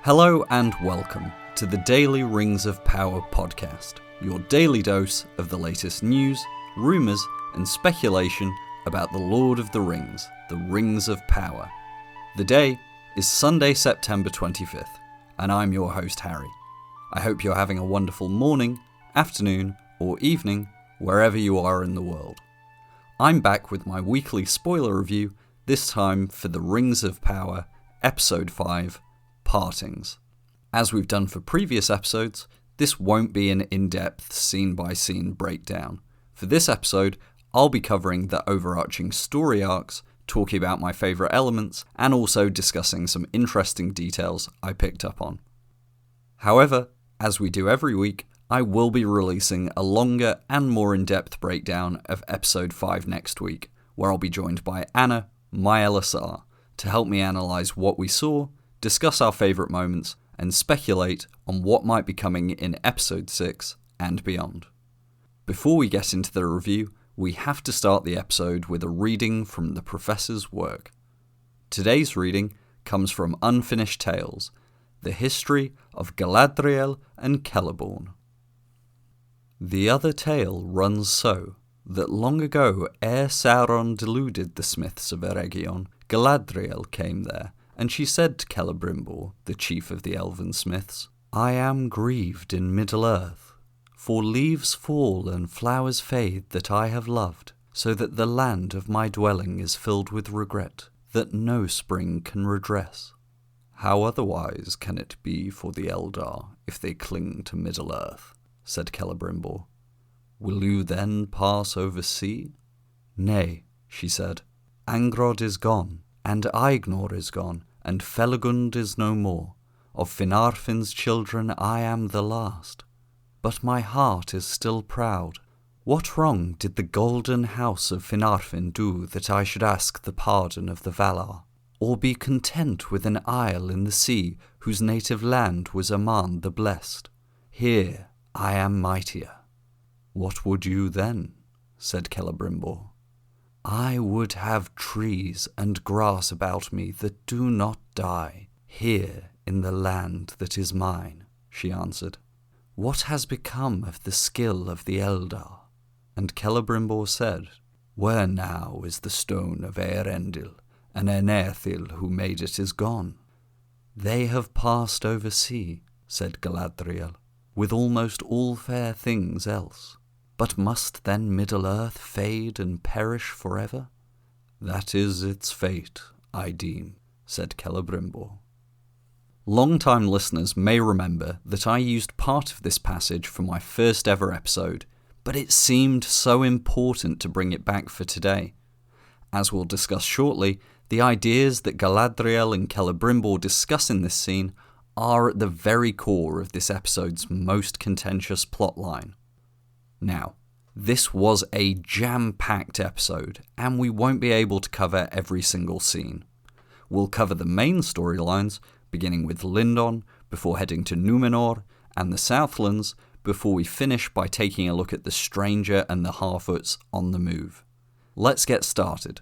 Hello and welcome to the Daily Rings of Power podcast, your daily dose of the latest news, rumours and speculation about the Lord of the Rings, the Rings of Power. The day is Sunday, September 25th, and I'm your host Harry. I hope you're having a wonderful morning, afternoon or evening, wherever you are in the world. I'm back with my weekly spoiler review, this time for the Rings of Power, Ep.5, Partings. As we've done for previous episodes, this won't be an in-depth scene-by-scene breakdown. For this episode, I'll be covering the overarching story arcs, talking about my favourite elements, and also discussing some interesting details I picked up on. However, as we do every week, I will be releasing a longer and more in-depth breakdown of Episode 5 next week, where I'll be joined by Anna, my LSR, to help me analyse what we saw, discuss our favourite moments, and speculate on what might be coming in Episode 6 and beyond. Before we get into the review, we have to start the episode with a reading from the Professor's work. Today's reading comes from Unfinished Tales, the history of Galadriel and Celeborn. The other tale runs so, that long ago, ere Sauron deluded the smiths of Eregion, Galadriel came there, and she said to Celebrimbor, the chief of the elven smiths, I am grieved in Middle-earth, for leaves fall and flowers fade that I have loved, so that the land of my dwelling is filled with regret, that no spring can redress. How otherwise can it be for the Eldar, if they cling to Middle-earth? Said Celebrimbor. Will you then pass over sea? Nay, she said, Angrod is gone, and Aignor is gone, and Felagund is no more. Of Finarfin's children I am the last. But my heart is still proud. What wrong did the golden house of Finarfin do that I should ask the pardon of the Valar, or be content with an isle in the sea whose native land was Aman the Blessed? Here I am mightier. What would you then? Said Celebrimbor. I would have trees and grass about me that do not die, here in the land that is mine, she answered. What has become of the skill of the Eldar? And Celebrimbor said, Where now is the stone of Eärendil, and Eärnethil who made it is gone? They have passed over sea, said Galadriel, with almost all fair things else. But must then Middle-earth fade and perish forever? That is its fate, I deem, said Celebrimbor. Long-time listeners may remember that I used part of this passage for my first ever episode, but it seemed so important to bring it back for today. As we'll discuss shortly, the ideas that Galadriel and Celebrimbor discuss in this scene are at the very core of this episode's most contentious plotline. Now, this was a jam-packed episode, and we won't be able to cover every single scene. We'll cover the main storylines, beginning with Lindon, before heading to Númenor, and the Southlands, before we finish by taking a look at the Stranger and the Harfoots on the move. Let's get started.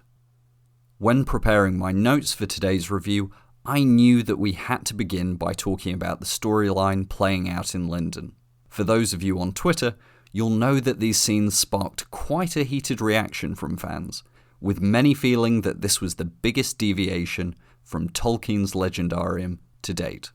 When preparing my notes for today's review, I knew that we had to begin by talking about the storyline playing out in Lindon. For those of you on Twitter, you'll know that these scenes sparked quite a heated reaction from fans, with many feeling that this was the biggest deviation from Tolkien's Legendarium to date.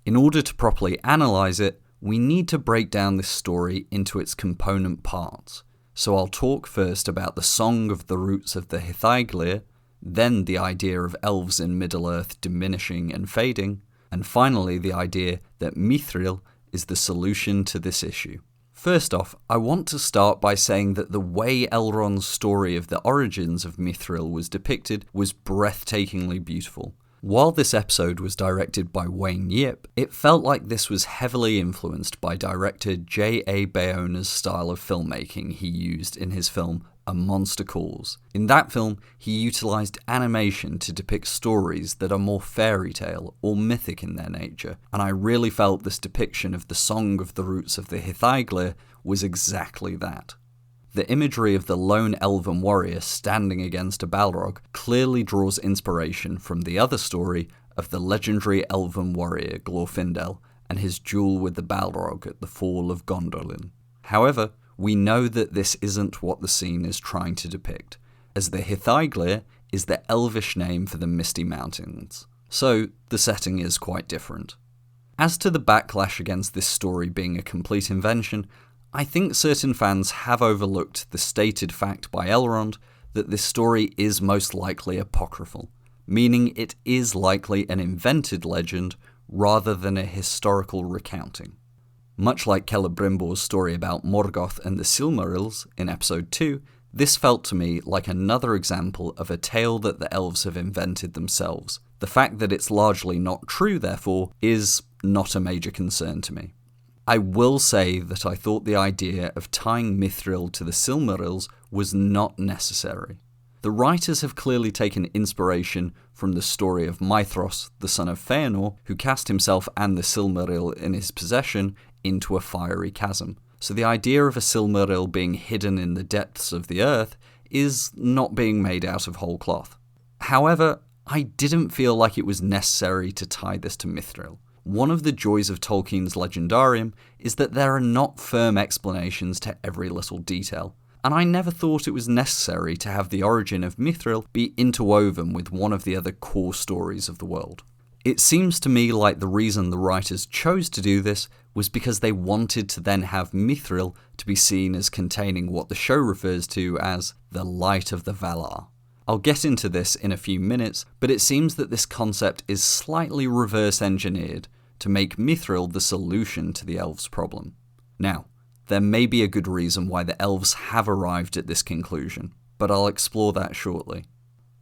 In order to properly analyse it, we need to break down this story into its component parts, so I'll talk first about the Song of the Roots of the Hithaeglir, then the idea of elves in Middle-earth diminishing and fading, and finally the idea that Mithril is the solution to this issue. First off, I want to start by saying that the way Elrond's story of the origins of Mithril was depicted was breathtakingly beautiful. While this episode was directed by Wayne Yip, it felt like this was heavily influenced by director J.A. Bayona's style of filmmaking he used in his film A Monster Calls. In that film, he utilised animation to depict stories that are more fairy tale or mythic in their nature, and I really felt this depiction of the Song of the Roots of the Hithaeglir was exactly that. The imagery of the lone elven warrior standing against a Balrog clearly draws inspiration from the other story of the legendary elven warrior Glorfindel and his duel with the Balrog at the fall of Gondolin. However, we know that this isn't what the scene is trying to depict, as the Hithaeglir is the elvish name for the Misty Mountains, so the setting is quite different. As to the backlash against this story being a complete invention, I think certain fans have overlooked the stated fact by Elrond that this story is most likely apocryphal, meaning it is likely an invented legend rather than a historical recounting. Much like Celebrimbor's story about Morgoth and the Silmarils in episode 2, this felt to me like another example of a tale that the elves have invented themselves. The fact that it's largely not true, therefore, is not a major concern to me. I will say that I thought the idea of tying Mithril to the Silmarils was not necessary. The writers have clearly taken inspiration from the story of Maithros, the son of Fëanor, who cast himself and the Silmaril in his possession into a fiery chasm. So the idea of a Silmaril being hidden in the depths of the earth is not being made out of whole cloth. However, I didn't feel like it was necessary to tie this to Mithril. One of the joys of Tolkien's Legendarium is that there are not firm explanations to every little detail, and I never thought it was necessary to have the origin of Mithril be interwoven with one of the other core stories of the world. It seems to me like the reason the writers chose to do this was because they wanted to then have Mithril to be seen as containing what the show refers to as the Light of the Valar. I'll get into this in a few minutes, but it seems that this concept is slightly reverse engineered to make Mithril the solution to the elves' problem. Now, there may be a good reason why the elves have arrived at this conclusion, but I'll explore that shortly.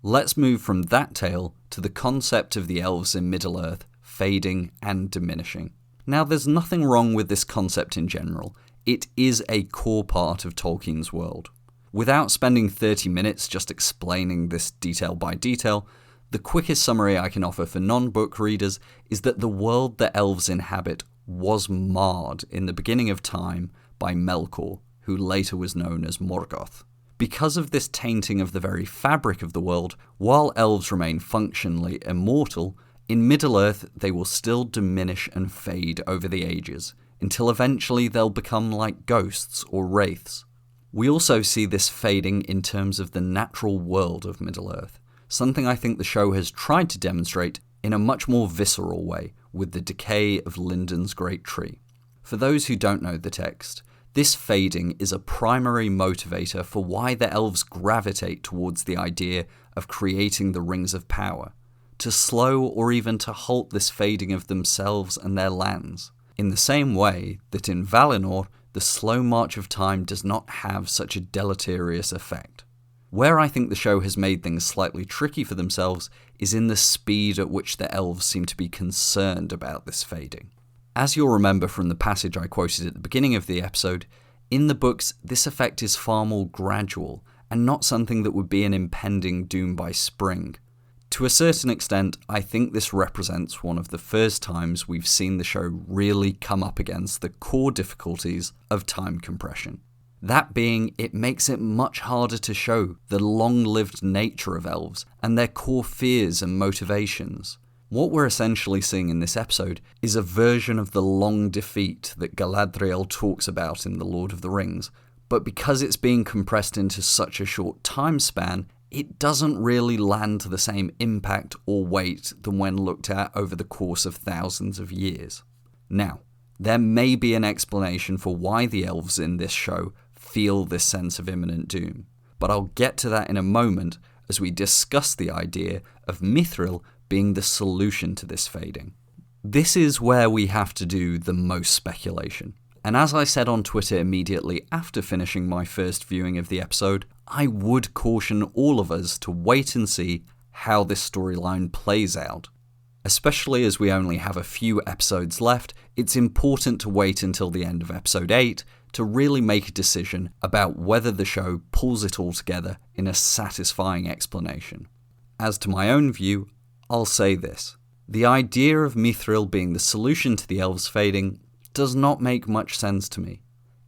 Let's move from that tale to the concept of the elves in Middle-earth fading and diminishing. Now, there's nothing wrong with this concept in general. It is a core part of Tolkien's world. Without spending 30 minutes just explaining this detail by detail, the quickest summary I can offer for non-book readers is that the world that elves inhabit was marred in the beginning of time by Melkor, who later was known as Morgoth. Because of this tainting of the very fabric of the world, while elves remain functionally immortal, in Middle-earth they will still diminish and fade over the ages, until eventually they'll become like ghosts or wraiths. We also see this fading in terms of the natural world of Middle-earth, something I think the show has tried to demonstrate in a much more visceral way with the decay of Linden's great tree. For those who don't know the text, this fading is a primary motivator for why the elves gravitate towards the idea of creating the Rings of Power, to slow or even to halt this fading of themselves and their lands, in the same way that in Valinor, the slow march of time does not have such a deleterious effect. Where I think the show has made things slightly tricky for themselves is in the speed at which the elves seem to be concerned about this fading. As you'll remember from the passage I quoted at the beginning of the episode, in the books this effect is far more gradual and not something that would be an impending doom by spring. To a certain extent, I think this represents one of the first times we've seen the show really come up against the core difficulties of time compression. That being, it makes it much harder to show the long-lived nature of elves and their core fears and motivations. What we're essentially seeing in this episode is a version of the long defeat that Galadriel talks about in The Lord of the Rings, but because it's being compressed into such a short time span, it doesn't really land to the same impact or weight than when looked at over the course of thousands of years. Now, there may be an explanation for why the elves in this show feel this sense of imminent doom, but I'll get to that in a moment as we discuss the idea of Mithril being the solution to this fading. This is where we have to do the most speculation. And as I said on Twitter immediately after finishing my first viewing of the episode, I would caution all of us to wait and see how this storyline plays out. Especially as we only have a few episodes left, it's important to wait until the end of episode 8 to really make a decision about whether the show pulls it all together in a satisfying explanation. As to my own view, I'll say this. The idea of Mithril being the solution to the elves' fading does not make much sense to me.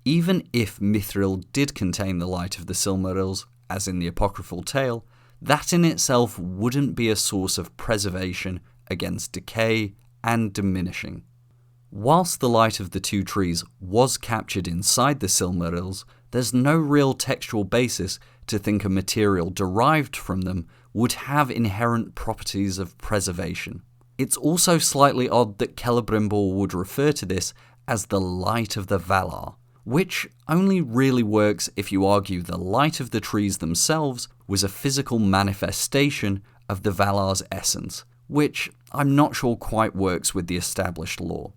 Even if Mithril did contain the light of the Silmarils, as in the apocryphal tale, that in itself wouldn't be a source of preservation against decay and diminishing. Whilst the light of the two trees was captured inside the Silmarils, there's no real textual basis to think a material derived from them would have inherent properties of preservation. It's also slightly odd that Celebrimbor would refer to this as the light of the Valar, which only really works if you argue the light of the trees themselves was a physical manifestation of the Valar's essence, which I'm not sure quite works with the established lore.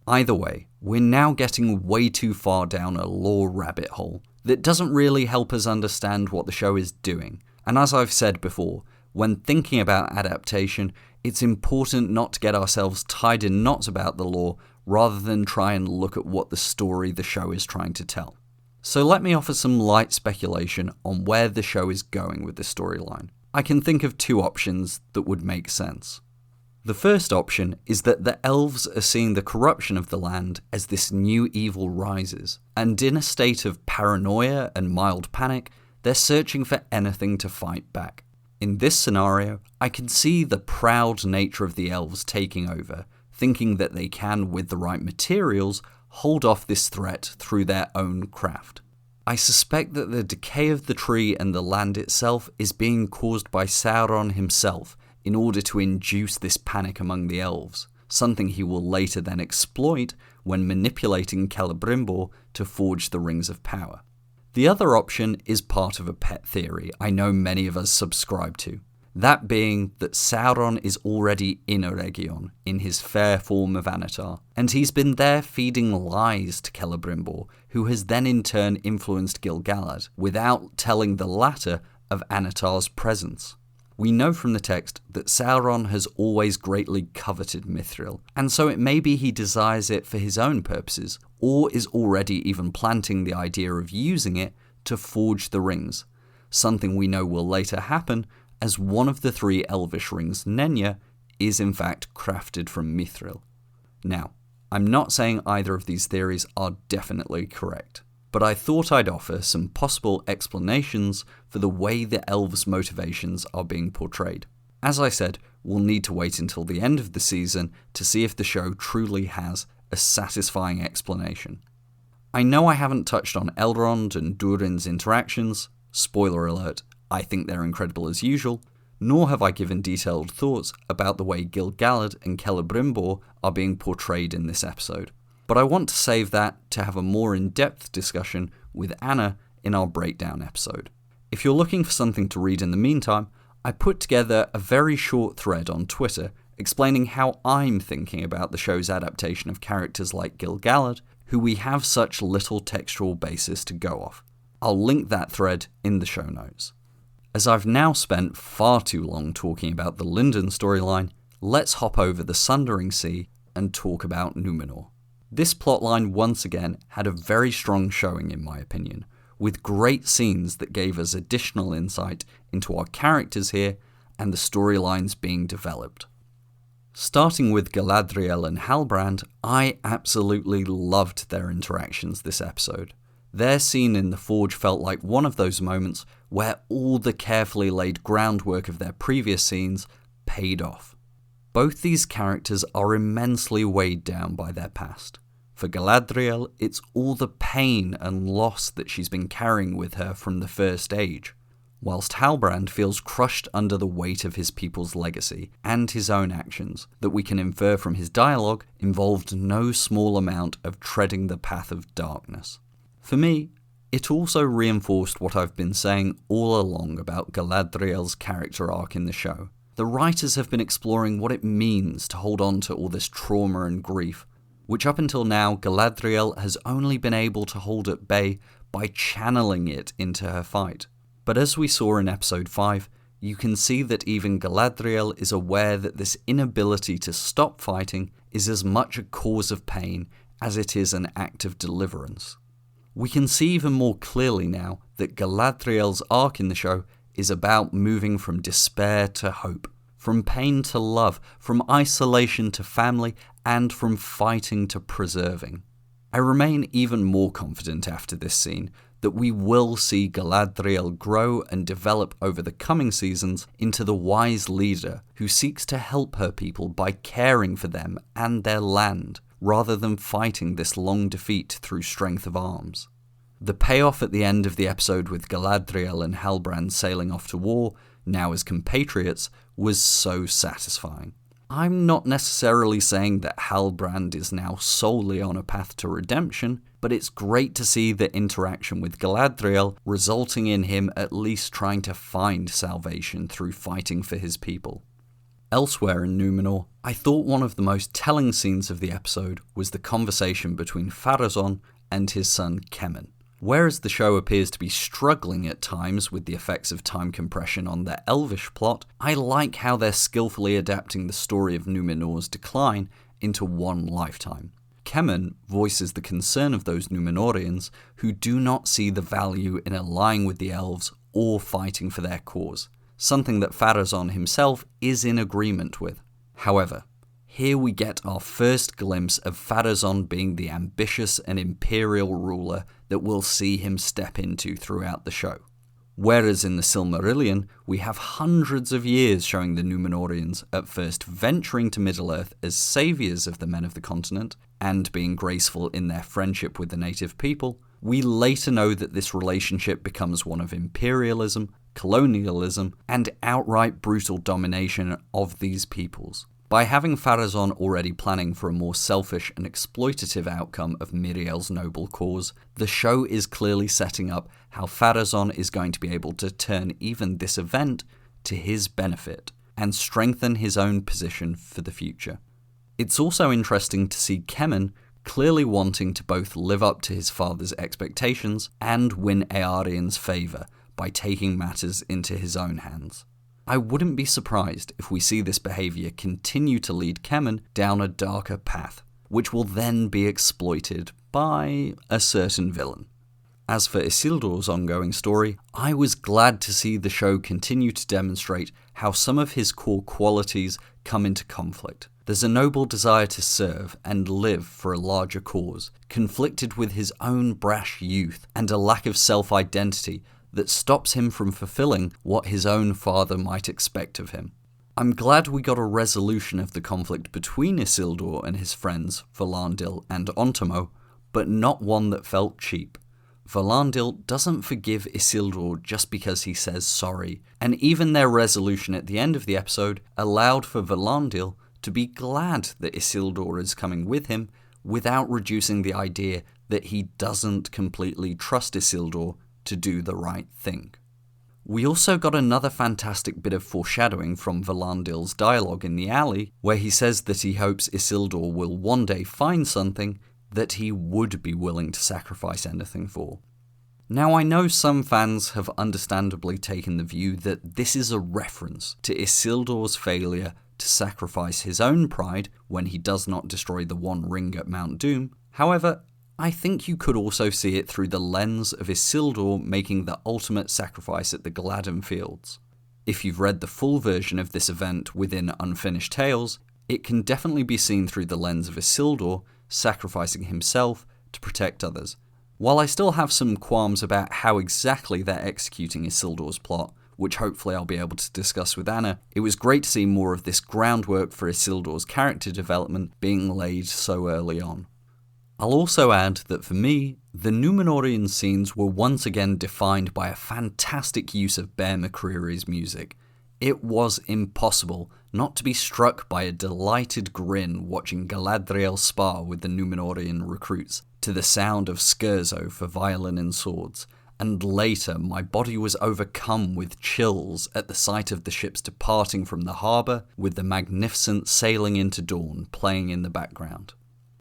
Either way, we're now getting way too far down a lore rabbit hole that doesn't really help us understand what the show is doing. And as I've said before, when thinking about adaptation, it's important not to get ourselves tied in knots about the lore rather than try and look at what the story the show is trying to tell. So let me offer some light speculation on where the show is going with the storyline. I can think of two options that would make sense. The first option is that the elves are seeing the corruption of the land as this new evil rises, and in a state of paranoia and mild panic, they're searching for anything to fight back. In this scenario, I can see the proud nature of the elves taking over, thinking that they can, with the right materials, hold off this threat through their own craft. I suspect that the decay of the tree and the land itself is being caused by Sauron himself, in order to induce this panic among the elves, something he will later then exploit when manipulating Celebrimbor to forge the Rings of Power. The other option is part of a pet theory I know many of us subscribe to, that being that Sauron is already in Eregion, in his fair form of Anatar, and he's been there feeding lies to Celebrimbor, who has then in turn influenced Gil-galad, without telling the latter of Anatar's presence. We know from the text that Sauron has always greatly coveted Mithril, and so it may be he desires it for his own purposes, or is already even planting the idea of using it to forge the rings, something we know will later happen as one of the three elvish rings, Nenya, is in fact crafted from Mithril. Now, I'm not saying either of these theories are definitely correct, but I thought I'd offer some possible explanations for the way the elves' motivations are being portrayed. As I said, we'll need to wait until the end of the season to see if the show truly has a satisfying explanation. I know I haven't touched on Elrond and Durin's interactions, spoiler alert, I think they're incredible as usual, nor have I given detailed thoughts about the way Gil-galad and Celebrimbor are being portrayed in this episode. But I want to save that to have a more in-depth discussion with Anna in our breakdown episode. If you're looking for something to read in the meantime, I put together a very short thread on Twitter explaining how I'm thinking about the show's adaptation of characters like Gil-galad, who we have such little textual basis to go off. I'll link that thread in the show notes. As I've now spent far too long talking about the Lindon storyline, let's hop over the Sundering Sea and talk about Númenor. This plotline once again had a very strong showing in my opinion, with great scenes that gave us additional insight into our characters here and the storylines being developed. Starting with Galadriel and Halbrand, I absolutely loved their interactions this episode. Their scene in the Forge felt like one of those moments where all the carefully laid groundwork of their previous scenes paid off. Both these characters are immensely weighed down by their past. For Galadriel, it's all the pain and loss that she's been carrying with her from the First Age, whilst Halbrand feels crushed under the weight of his people's legacy and his own actions, that we can infer from his dialogue involved no small amount of treading the path of darkness. For me, it also reinforced what I've been saying all along about Galadriel's character arc in the show. The writers have been exploring what it means to hold on to all this trauma and grief, which up until now Galadriel has only been able to hold at bay by channeling it into her fight. But as we saw in Episode 5, you can see that even Galadriel is aware that this inability to stop fighting is as much a cause of pain as it is an act of deliverance. We can see even more clearly now that Galadriel's arc in the show is about moving from despair to hope, from pain to love, from isolation to family, and from fighting to preserving. I remain even more confident after this scene that we will see Galadriel grow and develop over the coming seasons into the wise leader who seeks to help her people by caring for them and their land, rather than fighting this long defeat through strength of arms. The payoff at the end of the episode with Galadriel and Halbrand sailing off to war, now as compatriots, was so satisfying. I'm not necessarily saying that Halbrand is now solely on a path to redemption, but it's great to see the interaction with Galadriel resulting in him at least trying to find salvation through fighting for his people. Elsewhere in Númenor, I thought one of the most telling scenes of the episode was the conversation between Pharazôn and his son Kemen. Whereas the show appears to be struggling at times with the effects of time compression on their Elvish plot, I like how they're skillfully adapting the story of Númenor's decline into one lifetime. Kemen voices the concern of those Númenorians who do not see the value in allying with the elves or fighting for their cause, something that Pharazôn himself is in agreement with. However, here we get our first glimpse of Pharazôn being the ambitious and imperial ruler that we'll see him step into throughout the show. Whereas in the Silmarillion, we have hundreds of years showing the Númenorians at first venturing to Middle-earth as saviours of the men of the continent, and being graceful in their friendship with the native people, we later know that this relationship becomes one of imperialism, colonialism, and outright brutal domination of these peoples. By having Pharazôn already planning for a more selfish and exploitative outcome of Miriel's noble cause, the show is clearly setting up how Pharazôn is going to be able to turn even this event to his benefit and strengthen his own position for the future. It's also interesting to see Kemen clearly wanting to both live up to his father's expectations and win Eärion's favour by taking matters into his own hands. I wouldn't be surprised if we see this behaviour continue to lead Kemen down a darker path, which will then be exploited by a certain villain. As for Isildur's ongoing story, I was glad to see the show continue to demonstrate how some of his core qualities come into conflict. There's a noble desire to serve and live for a larger cause, conflicted with his own brash youth and a lack of self-identity that stops him from fulfilling what his own father might expect of him. I'm glad we got a resolution of the conflict between Isildur and his friends, Valandil and Ontomo, but not one that felt cheap. Valandil doesn't forgive Isildur just because he says sorry, and even their resolution at the end of the episode allowed for Valandil to be glad that Isildur is coming with him without reducing the idea that he doesn't completely trust Isildur to do the right thing. We also got another fantastic bit of foreshadowing from Valandil's dialogue in the alley, where he says that he hopes Isildur will one day find something that he would be willing to sacrifice anything for. Now, I know some fans have understandably taken the view that this is a reference to Isildur's failure to sacrifice his own pride when he does not destroy the One Ring at Mount Doom. However, I think you could also see it through the lens of Isildur making the ultimate sacrifice at the Gladden Fields. If you've read the full version of this event within Unfinished Tales, it can definitely be seen through the lens of Isildur sacrificing himself to protect others. While I still have some qualms about how exactly they're executing Isildur's plot, which hopefully I'll be able to discuss with Anna, it was great to see more of this groundwork for Isildur's character development being laid so early on. I'll also add that for me, the Númenorian scenes were once again defined by a fantastic use of Bear McCreary's music. It was impossible not to be struck by a delighted grin watching Galadriel spar with the Númenorian recruits to the sound of scherzo for violin and swords, and later my body was overcome with chills at the sight of the ships departing from the harbour with the magnificent Sailing into Dawn playing in the background.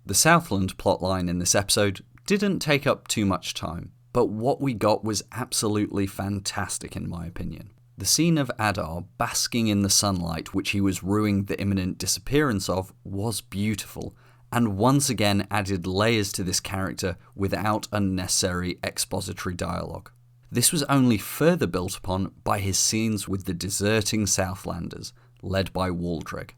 The Southland plotline in this episode didn't take up too much time, but what we got was absolutely fantastic in my opinion. The scene of Adar basking in the sunlight which he was rueing the imminent disappearance of was beautiful, and once again added layers to this character without unnecessary expository dialogue. This was only further built upon by his scenes with the deserting Southlanders, led by Waldreg.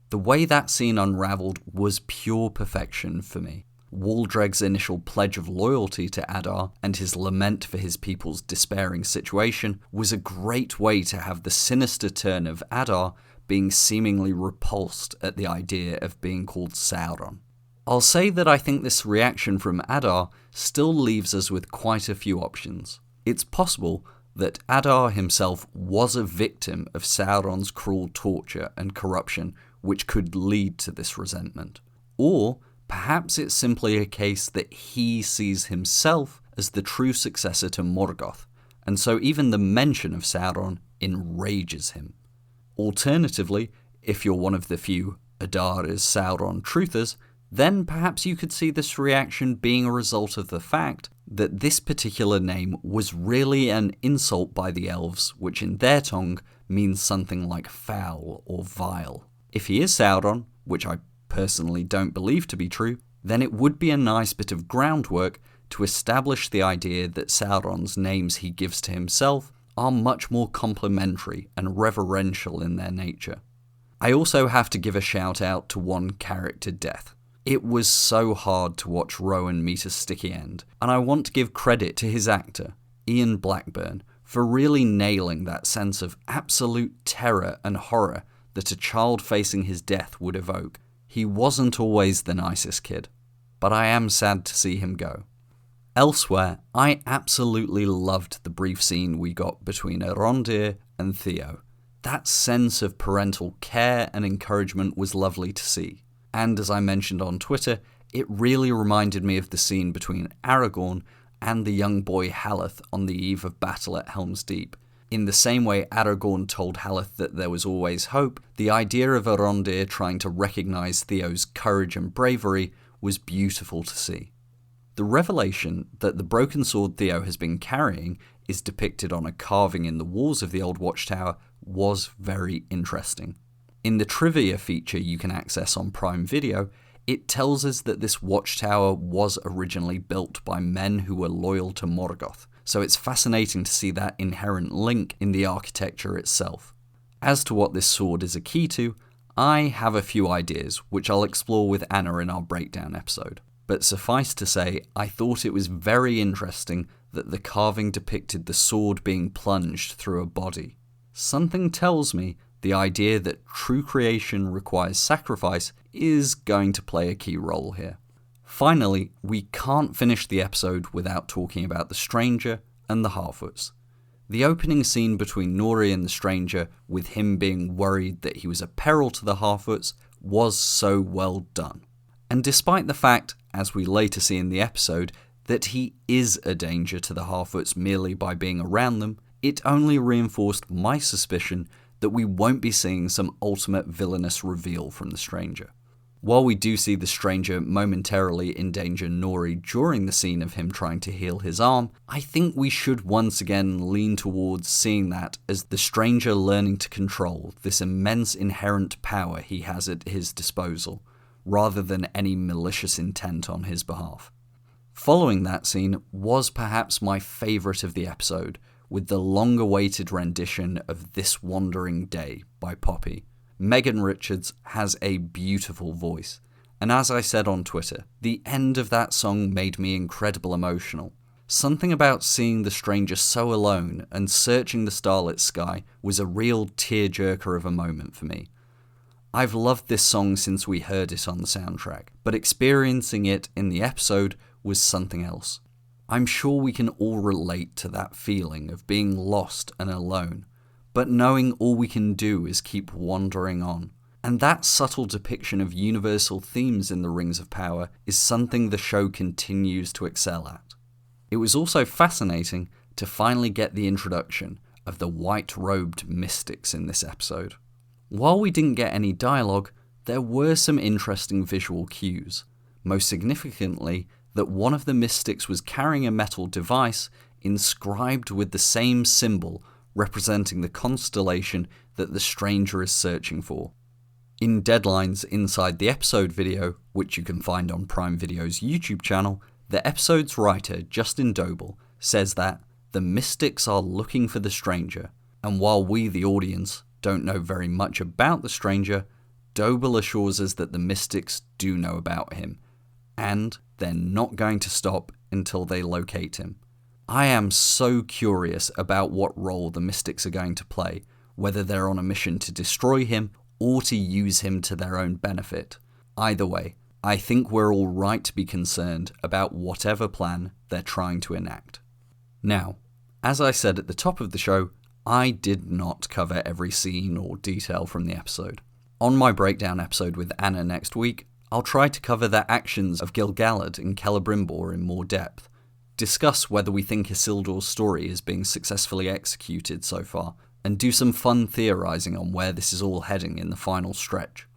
The way that scene unravelled was pure perfection for me. Waldreg's initial pledge of loyalty to Adar and his lament for his people's despairing situation was a great way to have the sinister turn of Adar being seemingly repulsed at the idea of being called Sauron. I'll say that I think this reaction from Adar still leaves us with quite a few options. It's possible that Adar himself was a victim of Sauron's cruel torture and corruption, which could lead to this resentment. Or perhaps it's simply a case that he sees himself as the true successor to Morgoth, and so even the mention of Sauron enrages him. Alternatively, if you're one of the few Adar is Sauron truthers, then perhaps you could see this reaction being a result of the fact that this particular name was really an insult by the elves, which in their tongue means something like foul or vile. If he is Sauron, which I personally don't believe to be true, then it would be a nice bit of groundwork to establish the idea that Sauron's names he gives to himself are much more complimentary and reverential in their nature. I also have to give a shout out to one character death. It was so hard to watch Rowan meet a sticky end, and I want to give credit to his actor, Ian Blackburn, for really nailing that sense of absolute terror and horror that a child facing his death would evoke. He wasn't always the nicest kid, but I am sad to see him go. Elsewhere, I absolutely loved the brief scene we got between Arondir and Theo. That sense of parental care and encouragement was lovely to see. And as I mentioned on Twitter, it really reminded me of the scene between Aragorn and the young boy Haleth on the eve of battle at Helm's Deep. In the same way Aragorn told Haleth that there was always hope, the idea of Arondir trying to recognise Theo's courage and bravery was beautiful to see. The revelation that the broken sword Theo has been carrying is depicted on a carving in the walls of the old watchtower was very interesting. In the trivia feature you can access on Prime Video, it tells us that this watchtower was originally built by men who were loyal to Morgoth, so it's fascinating to see that inherent link in the architecture itself. As to what this sword is a key to, I have a few ideas, which I'll explore with Anna in our breakdown episode. But suffice to say, I thought it was very interesting that the carving depicted the sword being plunged through a body. Something tells me the idea that true creation requires sacrifice is going to play a key role here. Finally, we can't finish the episode without talking about the Stranger and the Harfoots. The opening scene between Nori and the Stranger, with him being worried that he was a peril to the Harfoots, was so well done. And despite the fact, as we later see in the episode, that he is a danger to the Harfoots merely by being around them, it only reinforced my suspicion that we won't be seeing some ultimate villainous reveal from the Stranger. While we do see the Stranger momentarily endanger Nori during the scene of him trying to heal his arm, I think we should once again lean towards seeing that as the Stranger learning to control this immense inherent power he has at his disposal, rather than any malicious intent on his behalf. Following that scene was perhaps my favourite of the episode, with the long-awaited rendition of This Wandering Day by Poppy. Megan Richards has a beautiful voice, and as I said on Twitter, the end of that song made me incredibly emotional. Something about seeing the Stranger so alone and searching the starlit sky was a real tearjerker of a moment for me. I've loved this song since we heard it on the soundtrack, but experiencing it in the episode was something else. I'm sure we can all relate to that feeling of being lost and alone, but knowing all we can do is keep wandering on. And that subtle depiction of universal themes in the Rings of Power is something the show continues to excel at. It was also fascinating to finally get the introduction of the white-robed mystics in this episode. While we didn't get any dialogue, there were some interesting visual cues, most significantly that one of the mystics was carrying a metal device inscribed with the same symbol representing the constellation that the Stranger is searching for. In Deadline's Inside the Episode video, which you can find on Prime Video's YouTube channel, the episode's writer, Justin Doble, says that the mystics are looking for the Stranger, and while we, the audience, don't know very much about the Stranger, Doble assures us that the mystics do know about him, and they're not going to stop until they locate him. I am so curious about what role the Mystics are going to play, whether they're on a mission to destroy him or to use him to their own benefit. Either way, I think we're all right to be concerned about whatever plan they're trying to enact. Now, as I said at the top of the show, I did not cover every scene or detail from the episode. On my breakdown episode with Anna next week, I'll try to cover the actions of Gil-galad and Celebrimbor in more depth, discuss whether we think Isildur's story is being successfully executed so far, and do some fun theorising on where this is all heading in the final stretch.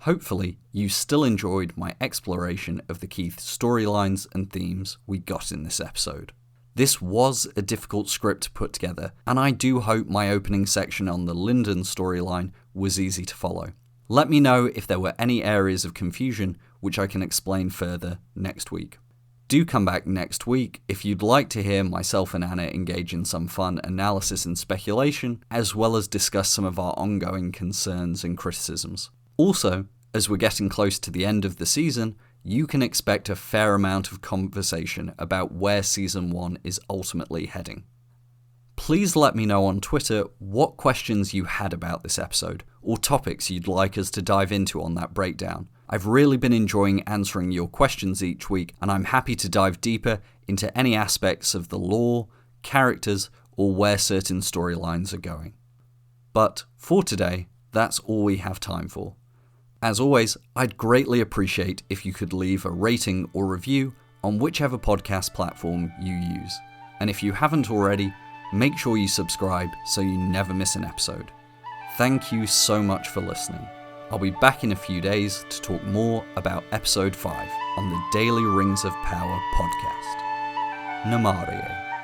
Hopefully, you still enjoyed my exploration of the key storylines and themes we got in this episode. This was a difficult script to put together, and I do hope my opening section on the Linden storyline was easy to follow. Let me know if there were any areas of confusion which I can explain further next week. Do come back next week if you'd like to hear myself and Anna engage in some fun analysis and speculation, as well as discuss some of our ongoing concerns and criticisms. Also, as we're getting close to the end of the season, you can expect a fair amount of conversation about where Season 1 is ultimately heading. Please let me know on Twitter what questions you had about this episode, or topics you'd like us to dive into on that breakdown. I've really been enjoying answering your questions each week, and I'm happy to dive deeper into any aspects of the lore, characters, or where certain storylines are going. But for today, that's all we have time for. As always, I'd greatly appreciate if you could leave a rating or review on whichever podcast platform you use. And if you haven't already, make sure you subscribe so you never miss an episode. Thank you so much for listening. I'll be back in a few days to talk more about Episode 5 on the Daily Rings of Power podcast. Namarie.